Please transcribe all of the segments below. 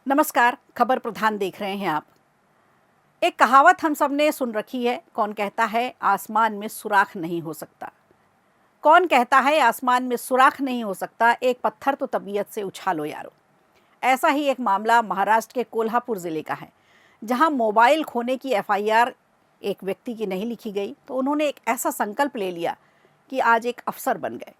नमस्कार, खबर प्रधान देख रहे हैं आप। एक कहावत हम सब ने सुन रखी है, कौन कहता है आसमान में सुराख नहीं हो सकता। कौन कहता है आसमान में सुराख नहीं हो सकता, एक पत्थर तो तबीयत से उछालो यारो। ऐसा ही एक मामला महाराष्ट्र के कोल्हापुर जिले का है, जहां मोबाइल खोने की एफआईआर एक व्यक्ति की नहीं लिखी गई तो उन्होंने एक ऐसा संकल्प ले लिया कि आज एक अफसर बन गए।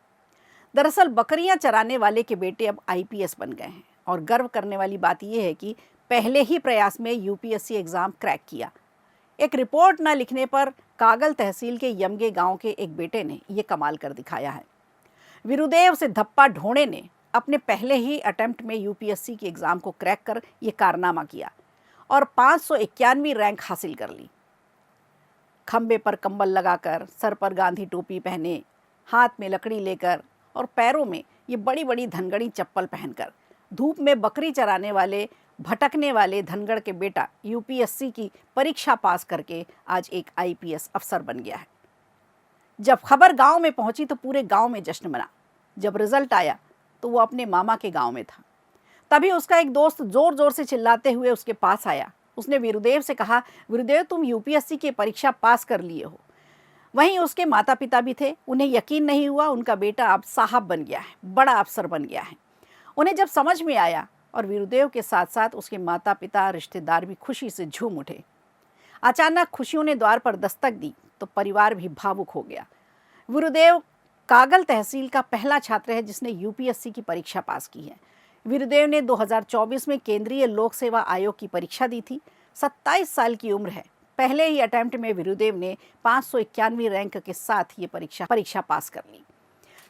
दरअसल बकरियां चराने वाले के बेटे अब आईपीएस बन गए हैं और गर्व करने वाली बात यह है कि पहले ही प्रयास में यूपीएससी एग्जाम क्रैक किया। एक रिपोर्ट न लिखने पर कागल तहसील के यमगे गांव के एक बेटे ने यह कमाल कर दिखाया है। वीरुदेव से धप्पा ढोणे ने अपने पहले ही अटेम्प्ट में यूपीएससी की एग्जाम को क्रैक कर यह कारनामा किया और 591वीं रैंक हासिल कर ली। खंबे पर कंबल लगाकर, सर पर गांधी टोपी पहने, हाथ में लकड़ी लेकर और पैरों में ये बड़ी बड़ी धनगड़ी चप्पल पहनकर धूप में बकरी चराने वाले भटकने वाले धनगढ़ के बेटा यूपीएससी की परीक्षा पास करके आज एक आईपीएस अफसर बन गया है। जब खबर गांव में पहुंची तो पूरे गांव में जश्न मना। जब रिजल्ट आया तो वो अपने मामा के गांव में था। तभी उसका एक दोस्त जोर जोर से चिल्लाते हुए उसके पास आया। उसने वीरुदेव से कहा, वीरुदेव तुम यूपीएससी की परीक्षा पास कर लिए हो। वहीं उसके माता पिता भी थे। उन्हें यकीन नहीं हुआ उनका बेटा अब साहब बन गया है, बड़ा अफसर बन गया है। उन्हें जब समझ में आया और वीरुदेव के साथ साथ उसके माता पिता रिश्तेदार भी खुशी से झूम उठे। अचानक खुशियों ने द्वार पर दस्तक दी तो परिवार भी भावुक हो गया। वीरुदेव कागल तहसील का पहला छात्र है जिसने यूपीएससी की परीक्षा पास की है। वीरुदेव ने 2024 में केंद्रीय लोक सेवा आयोग की परीक्षा दी थी। 27 साल की उम्र है। पहले ही अटेम्प्ट में वीरुदेव ने 591वीं रैंक के साथ ये परीक्षा पास कर ली।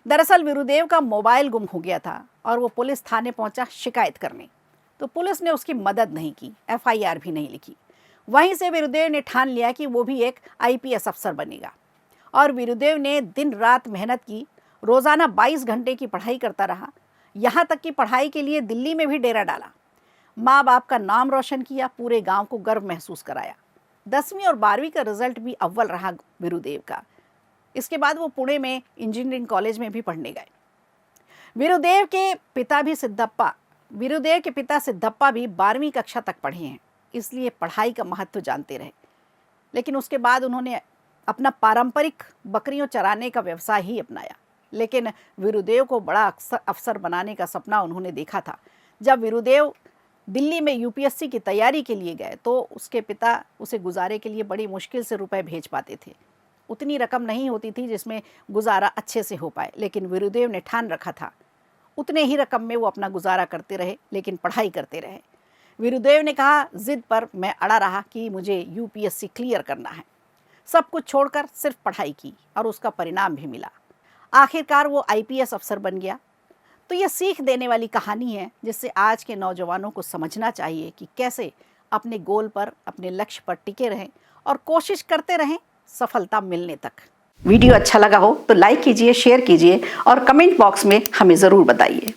दरअसल वीरुदेव का मोबाइल गुम हो गया था और वो पुलिस थाने पहुंचा शिकायत करने, तो पुलिस ने उसकी मदद नहीं की, एफआईआर भी नहीं लिखी। वहीं से वीरुदेव ने ठान लिया कि वो भी एक आईपीएस अफसर बनेगा और वीरुदेव ने दिन रात मेहनत की। रोज़ाना 22 घंटे की पढ़ाई करता रहा, यहाँ तक कि पढ़ाई के लिए दिल्ली में भी डेरा डाला। माँ बाप का नाम रोशन किया, पूरे गाँव को गर्व महसूस कराया। 10वीं और 12वीं का रिजल्ट भी अव्वल रहा वीरुदेव का। इसके बाद वो पुणे में इंजीनियरिंग कॉलेज में भी पढ़ने गए। वीरुदेव के पिता सिद्धप्पा भी 12वीं कक्षा तक पढ़े हैं, इसलिए पढ़ाई का महत्व जानते रहे। लेकिन उसके बाद उन्होंने अपना पारंपरिक बकरियों चराने का व्यवसाय ही अपनाया। लेकिन वीरुदेव को बड़ा अफसर बनाने का सपना उन्होंने देखा था। जब वीरुदेव दिल्ली में यूपीएससी की तैयारी के लिए गए तो उसके पिता उसे गुजारे के लिए बड़ी मुश्किल से रुपए भेज पाते थे। उतनी रकम नहीं होती थी जिसमें गुजारा अच्छे से हो पाए, लेकिन वीरुदेव ने ठान रखा था उतने ही रकम में वो अपना गुजारा करते रहे, लेकिन पढ़ाई करते रहे। वीरुदेव ने कहा, जिद पर मैं अड़ा रहा कि मुझे यूपीएससी क्लियर करना है। सब कुछ छोड़कर सिर्फ पढ़ाई की और उसका परिणाम भी मिला। आखिरकार वो आईपीएस अफसर बन गया। तो ये सीख देने वाली कहानी है जिससे आज के नौजवानों को समझना चाहिए कि कैसे अपने गोल पर, अपने लक्ष्य पर टिके रहें और कोशिश करते रहें सफलता मिलने तक। वीडियो अच्छा लगा हो तो लाइक कीजिए, शेयर कीजिए और कमेंट बॉक्स में हमें ज़रूर बताइए।